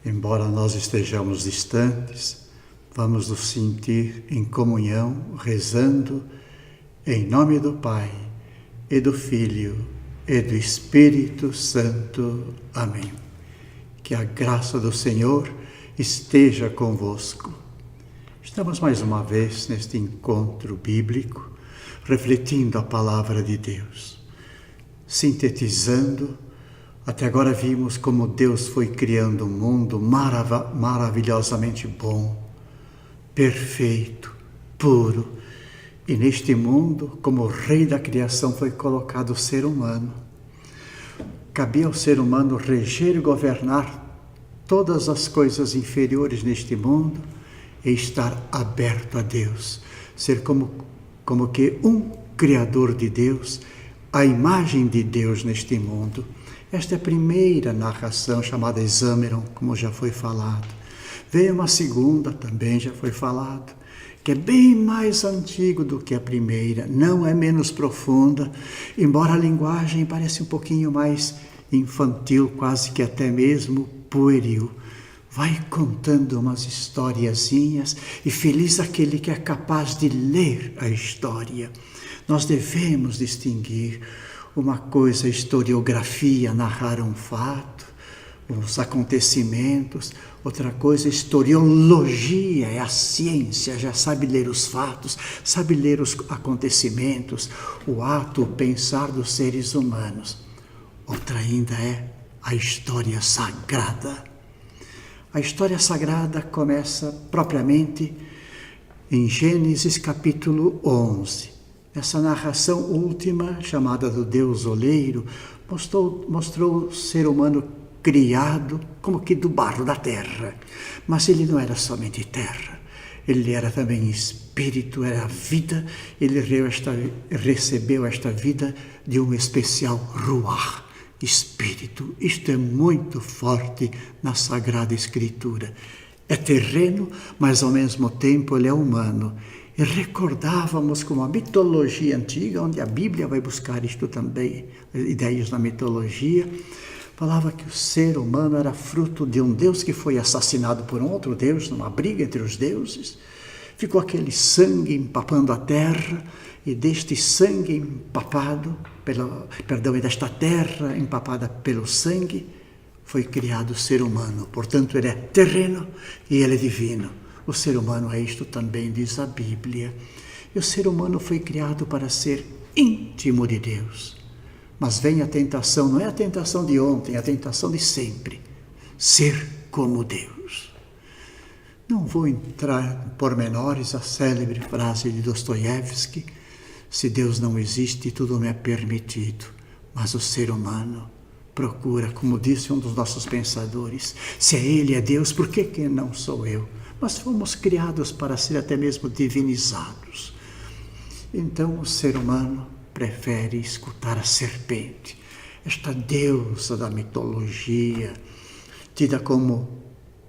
Embora nós estejamos distantes, vamos nos sentir em comunhão, rezando em nome do Pai, e do Filho, e do Espírito Santo. Amém. Que a graça do Senhor esteja convosco. Estamos mais uma vez neste encontro bíblico, refletindo a palavra de Deus, sintetizando. Até agora vimos como Deus foi criando um mundo maravilhosamente bom, perfeito, puro. E neste mundo, como rei da criação, foi colocado o ser humano. Cabia ao ser humano reger e governar todas as coisas inferiores neste mundo e estar aberto a Deus. Ser como que um criador de Deus, a imagem de Deus neste mundo. Esta é a primeira narração, chamada Exâmeron, como já foi falado. Veio uma segunda, também já foi falado, que é bem mais antigo do que a primeira, não é menos profunda, embora a linguagem pareça um pouquinho mais infantil, quase que até mesmo pueril. Vai contando umas historiazinhas e feliz aquele que é capaz de ler a história. Nós devemos distinguir uma coisa, historiografia, narrar um fato, os acontecimentos. Outra coisa, historiologia, é a ciência, já sabe ler os fatos, sabe ler os acontecimentos, o ato, o pensar dos seres humanos. Outra ainda é a história sagrada. A história sagrada começa propriamente em Gênesis capítulo 11. Essa narração última, chamada do Deus Oleiro, mostrou o ser humano criado como que do barro da terra. Mas ele não era somente terra, ele era também espírito, era vida. Ele recebeu esta vida de um especial ruach, espírito. Isto é muito forte na Sagrada Escritura. É terreno, mas ao mesmo tempo ele é humano. E recordávamos como a mitologia antiga, onde a Bíblia vai buscar isto também, ideias da mitologia, falava que o ser humano era fruto de um Deus que foi assassinado por um outro Deus, numa briga entre os deuses. Ficou aquele sangue empapando a terra, e deste sangue empapado, e desta terra empapada pelo sangue, foi criado o ser humano. Portanto, ele é terreno e ele é divino. O ser humano é isto também, diz a Bíblia. E o ser humano foi criado para ser íntimo de Deus. Mas vem a tentação, não é a tentação de ontem, é a tentação de sempre. Ser como Deus. Não vou entrar em pormenores, a célebre frase de Dostoiévski: se Deus não existe, tudo me é permitido. Mas o ser humano procura, como disse um dos nossos pensadores, se é Ele, é Deus, por que não sou eu? Nós fomos criados para ser até mesmo divinizados. Então o ser humano prefere escutar a serpente, esta deusa da mitologia, tida como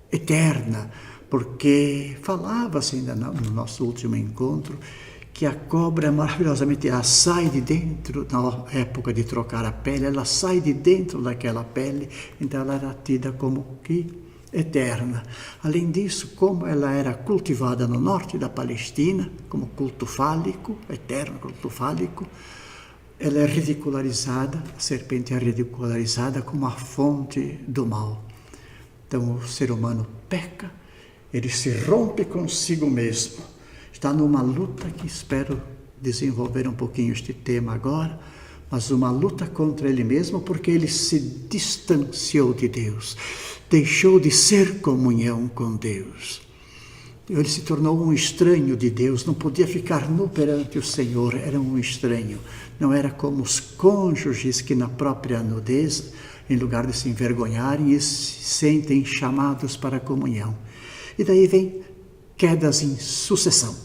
eterna, porque falava-se ainda no nosso último encontro que a cobra maravilhosamente, ela sai de dentro, na época de trocar a pele, ela sai de dentro daquela pele, então ela era tida como que eterna. Além disso, como ela era cultivada no norte da Palestina, como culto fálico, eterno culto fálico, ela é ridicularizada, a serpente é ridicularizada como a fonte do mal. Então o ser humano peca, ele se rompe consigo mesmo, está numa luta que espero desenvolver um pouquinho este tema agora, mas uma luta contra ele mesmo, porque ele se distanciou de Deus, deixou de ser comunhão com Deus. Ele se tornou um estranho de Deus, não podia ficar nu perante o Senhor, era um estranho. Não era como os cônjuges que na própria nudez, em lugar de se envergonharem, se sentem chamados para a comunhão. E daí vem quedas em sucessão,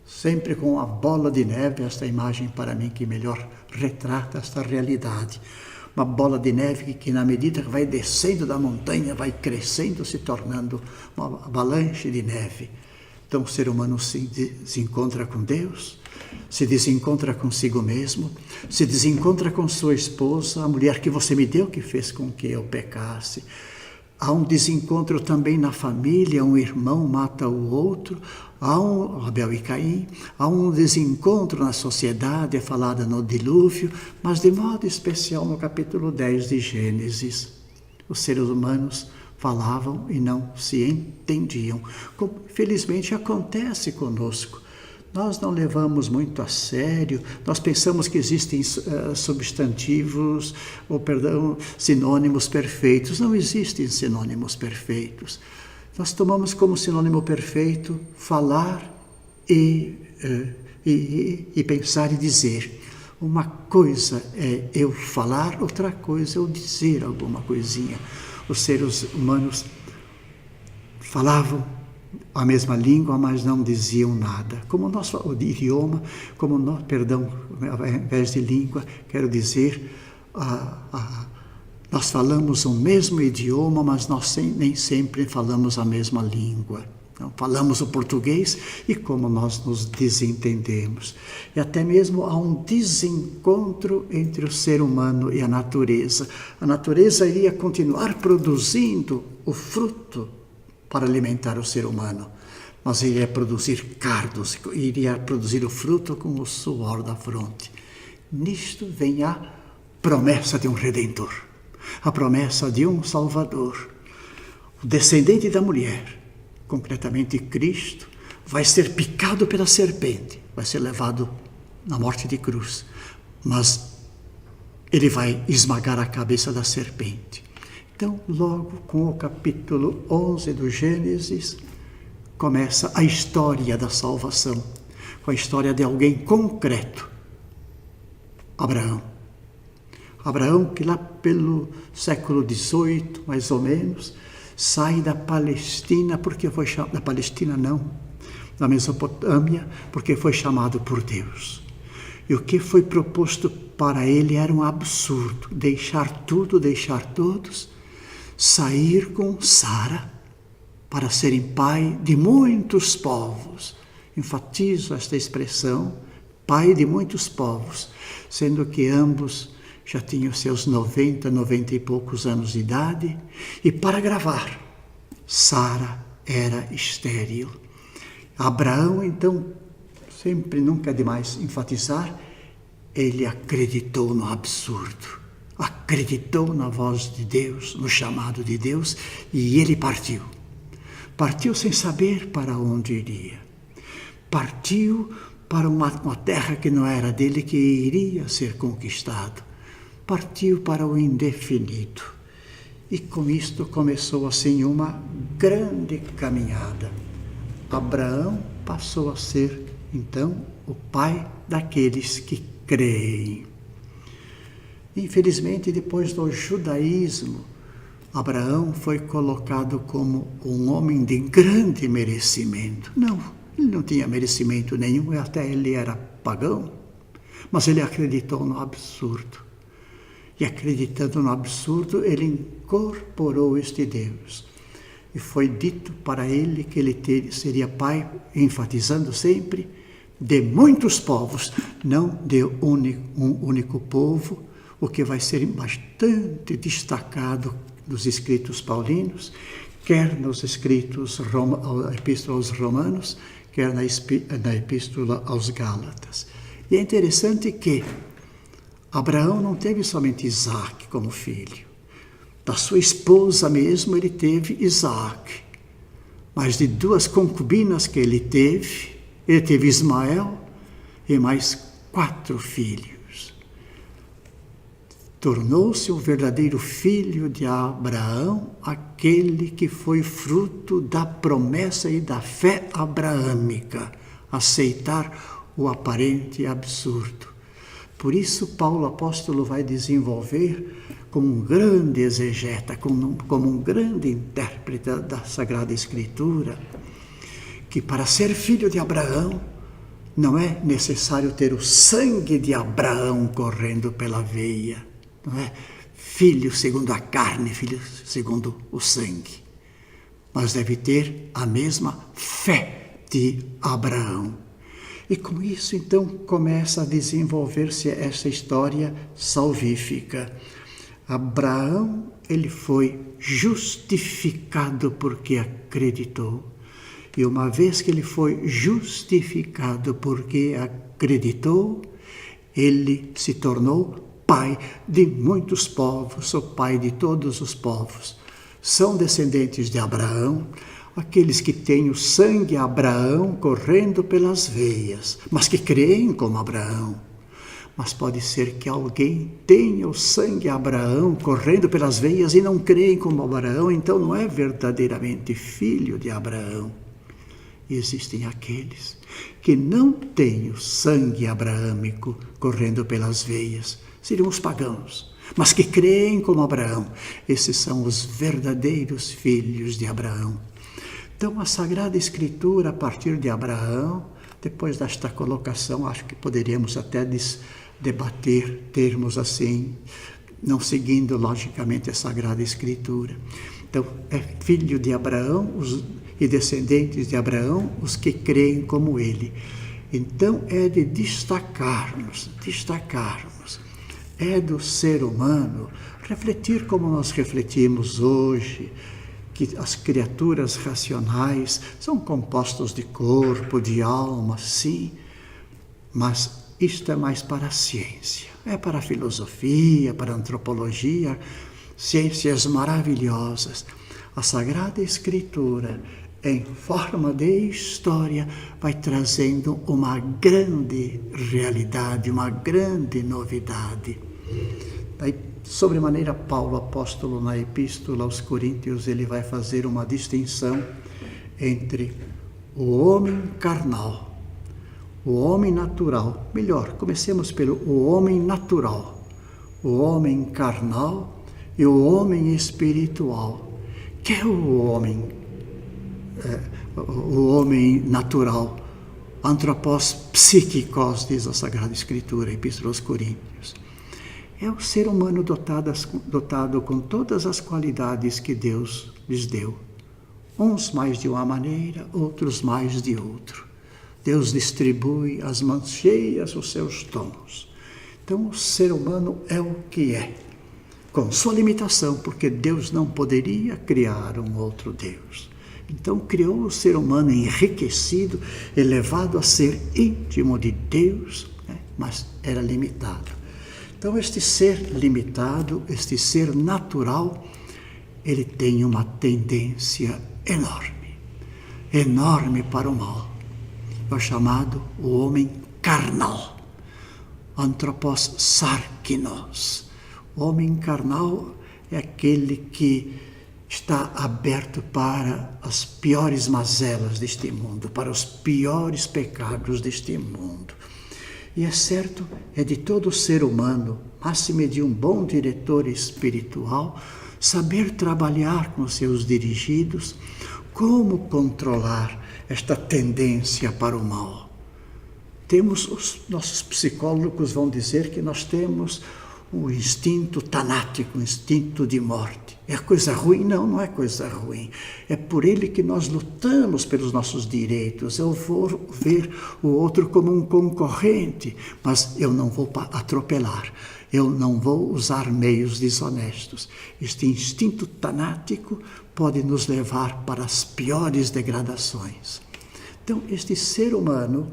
sempre com a bola de neve, esta imagem para mim que melhor retrata esta realidade. Uma bola de neve que na medida que vai descendo da montanha, vai crescendo, se tornando uma avalanche de neve. Então o ser humano se desencontra com Deus, se desencontra consigo mesmo, se desencontra com sua esposa, a mulher que você me deu que fez com que eu pecasse. há um desencontro também na família, um irmão mata o outro, há Abel e Caim, há um desencontro na sociedade, é falada no dilúvio, mas de modo especial no capítulo 10 de Gênesis. Os seres humanos falavam e não se entendiam, como felizmente acontece conosco. Nós não levamos muito a sério, nós pensamos que existem substantivos, sinônimos perfeitos. Não existem sinônimos perfeitos. Nós tomamos como sinônimo perfeito falar e pensar e dizer. Uma coisa é eu falar, outra coisa é eu dizer alguma coisinha. Os seres humanos falavam a mesma língua, mas não diziam nada. Como o idioma, ao invés de língua, quero dizer, nós falamos o mesmo idioma, mas nós nem sempre falamos a mesma língua. Então, falamos o português e como nós nos desentendemos. E até mesmo há um desencontro entre o ser humano e a natureza. A natureza iria continuar produzindo o fruto para alimentar o ser humano, mas iria produzir cardos, iria produzir o fruto com o suor da fronte. Nisto vem a promessa de um Redentor, a promessa de um Salvador. O descendente da mulher, concretamente Cristo, vai ser picado pela serpente, vai ser levado na morte de cruz, mas ele vai esmagar a cabeça da serpente. Então, logo com o capítulo 11 do Gênesis, começa a história da salvação, com a história de alguém concreto, Abraão. Abraão, que lá pelo século XVIII, mais ou menos, sai da Palestina, da Mesopotâmia, porque foi chamado por Deus. E o que foi proposto para ele era um absurdo, deixar tudo, deixar todos, sair com Sara para serem pai de muitos povos. Enfatizo esta expressão, pai de muitos povos, sendo que ambos já tinham seus 90 e poucos anos de idade, e para gravar, Sara era estéril. Abraão, então, nunca é demais enfatizar, ele acreditou no absurdo, acreditou na voz de Deus, no chamado de Deus, e ele partiu. Partiu sem saber para onde iria. Partiu para uma terra que não era dele, que iria ser conquistado. Partiu para o indefinido. E com isto começou assim uma grande caminhada. Abraão passou a ser, então, o pai daqueles que creem. Infelizmente, depois do judaísmo, Abraão foi colocado como um homem de grande merecimento. Não, ele não tinha merecimento nenhum, até ele era pagão, mas ele acreditou no absurdo. E acreditando no absurdo, ele incorporou este Deus. E foi dito para ele que ele seria pai, enfatizando sempre, de muitos povos, não de um único povo, o que vai ser bastante destacado nos escritos paulinos, quer nos escritos a Epístola aos Romanos, quer na Epístola aos Gálatas. E é interessante que Abraão não teve somente Isaac como filho. Da sua esposa mesmo ele teve Isaac. Mas de duas concubinas que ele teve Ismael e mais 4 filhos. Tornou-se o verdadeiro filho de Abraão, aquele que foi fruto da promessa e da fé abraâmica, aceitar o aparente absurdo. Por isso, Paulo apóstolo vai desenvolver como um grande exegeta, como um grande intérprete da Sagrada Escritura, que para ser filho de Abraão, não é necessário ter o sangue de Abraão correndo pela veia, não é filho segundo a carne, filho segundo o sangue, mas deve ter a mesma fé de Abraão. E com isso, então, começa a desenvolver-se essa história salvífica. Abraão, ele foi justificado porque acreditou. E uma vez que ele foi justificado porque acreditou, ele se tornou pai de muitos povos, o pai de todos os povos. São descendentes de Abraão, aqueles que têm o sangue Abraão correndo pelas veias, mas que creem como Abraão. Mas pode ser que alguém tenha o sangue Abraão correndo pelas veias e não creem como Abraão, então não é verdadeiramente filho de Abraão. E existem aqueles que não têm o sangue abraâmico correndo pelas veias, seriam os pagãos, mas que creem como Abraão. Esses são os verdadeiros filhos de Abraão. Então, a Sagrada Escritura, a partir de Abraão, depois desta colocação, acho que poderíamos até debater termos assim, não seguindo logicamente a Sagrada Escritura. Então, é filho de Abraão e descendentes de Abraão os que creem como ele. Então, é de destacarmos, é do ser humano refletir como nós refletimos hoje, que as criaturas racionais são compostas de corpo, de alma, sim, mas isto é mais para a ciência, é para a filosofia, para a antropologia, ciências maravilhosas. A Sagrada Escritura, em forma de história, vai trazendo uma grande realidade, uma grande novidade. Daí, sobremaneira, Paulo, apóstolo, na Epístola aos Coríntios, ele vai fazer uma distinção entre o homem carnal, o homem natural. Melhor, comecemos pelo o homem natural, o homem carnal e o homem espiritual. Que é o homem natural, antropós psíquicos, diz a Sagrada Escritura, Epístola aos Coríntios. É o ser humano dotado com todas as qualidades que Deus lhes deu. Uns mais de uma maneira, outros mais de outro. Deus distribui as mãos cheias os seus dons. Então, o ser humano é o que é, com sua limitação, porque Deus não poderia criar um outro Deus. Então, criou o ser humano enriquecido, elevado a ser íntimo de Deus, né? Mas era limitado. Então, este ser limitado, este ser natural, ele tem uma tendência enorme para o mal. É o chamado o homem carnal, antropós sarkinos. O homem carnal é aquele que está aberto para as piores mazelas deste mundo, para os piores pecados deste mundo. E é certo, é de todo ser humano, máxime de um bom diretor espiritual, saber trabalhar com seus dirigidos, como controlar esta tendência para o mal. Os nossos psicólogos vão dizer que nós temos o instinto tanático, o instinto de morte. É coisa ruim? Não, não é coisa ruim. É por ele que nós lutamos pelos nossos direitos. Eu vou ver o outro como um concorrente, mas eu não vou atropelar. Eu não vou usar meios desonestos. Este instinto tanático pode nos levar para as piores degradações. Então, este ser humano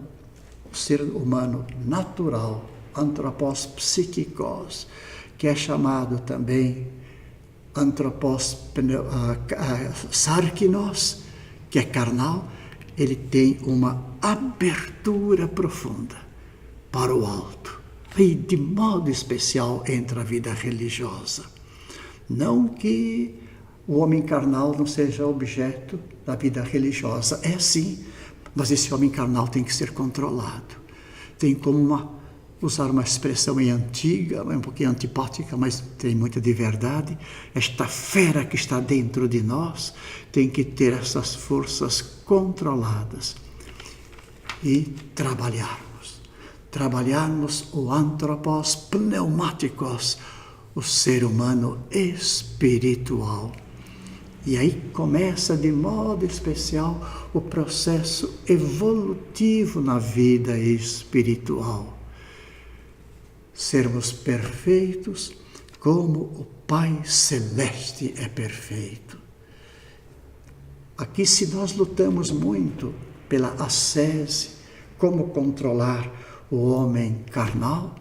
natural, antropós psíquicos, que é chamado também antropós sarkinos, que é carnal, ele tem uma abertura profunda para o alto. E de modo especial entra a vida religiosa. Não que o homem carnal não seja objeto da vida religiosa, é sim, mas esse homem carnal tem que ser controlado. Tem como usar uma expressão meio antiga, um pouquinho antipática, mas tem muita de verdade. Esta fera que está dentro de nós tem que ter essas forças controladas e trabalharmos o antropós pneumáticos, o ser humano espiritual. E aí começa de modo especial o processo evolutivo na vida espiritual. Sermos perfeitos, como o Pai Celeste é perfeito. Aqui, se nós lutamos muito pela ascese, como controlar o homem carnal,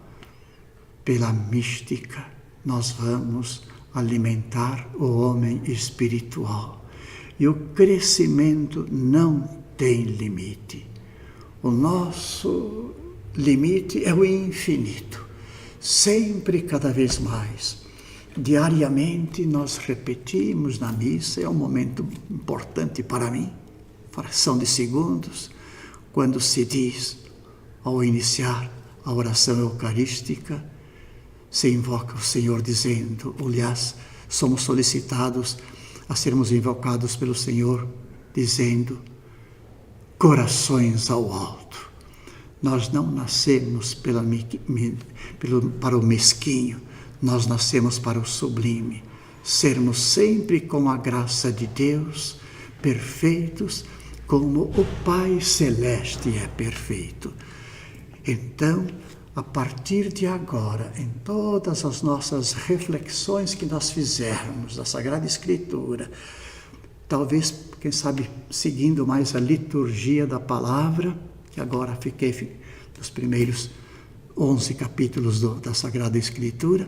pela mística, nós vamos alimentar o homem espiritual. E o crescimento não tem limite. O nosso limite é o infinito. Sempre, cada vez mais. Diariamente nós repetimos na missa, é um momento importante para mim, fração de segundos, quando se diz, ao iniciar a oração eucarística, se invoca o Senhor dizendo, aliás, somos solicitados a sermos invocados pelo Senhor, dizendo, corações ao alto. Nós não nascemos para o mesquinho, nós nascemos para o sublime. Sermos sempre com a graça de Deus, perfeitos, como o Pai Celeste é perfeito. Então, a partir de agora, em todas as nossas reflexões que nós fizermos da Sagrada Escritura, talvez, quem sabe, seguindo mais a liturgia da palavra, que agora fiquei nos primeiros 11 capítulos da Sagrada Escritura,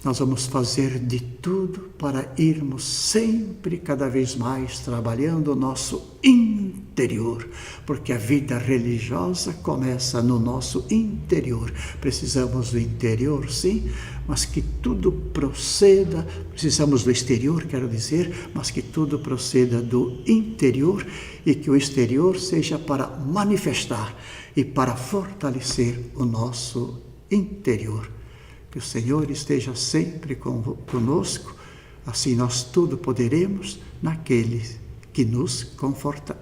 nós vamos fazer de tudo para irmos sempre, cada vez mais, trabalhando o nosso interior, porque a vida religiosa começa no nosso interior. Precisamos do interior, sim, mas que tudo proceda, precisamos do exterior, quero dizer, mas que tudo proceda do interior e que o exterior seja para manifestar e para fortalecer o nosso interior. Que o Senhor esteja sempre conosco, assim nós tudo poderemos naquele que nos conforta.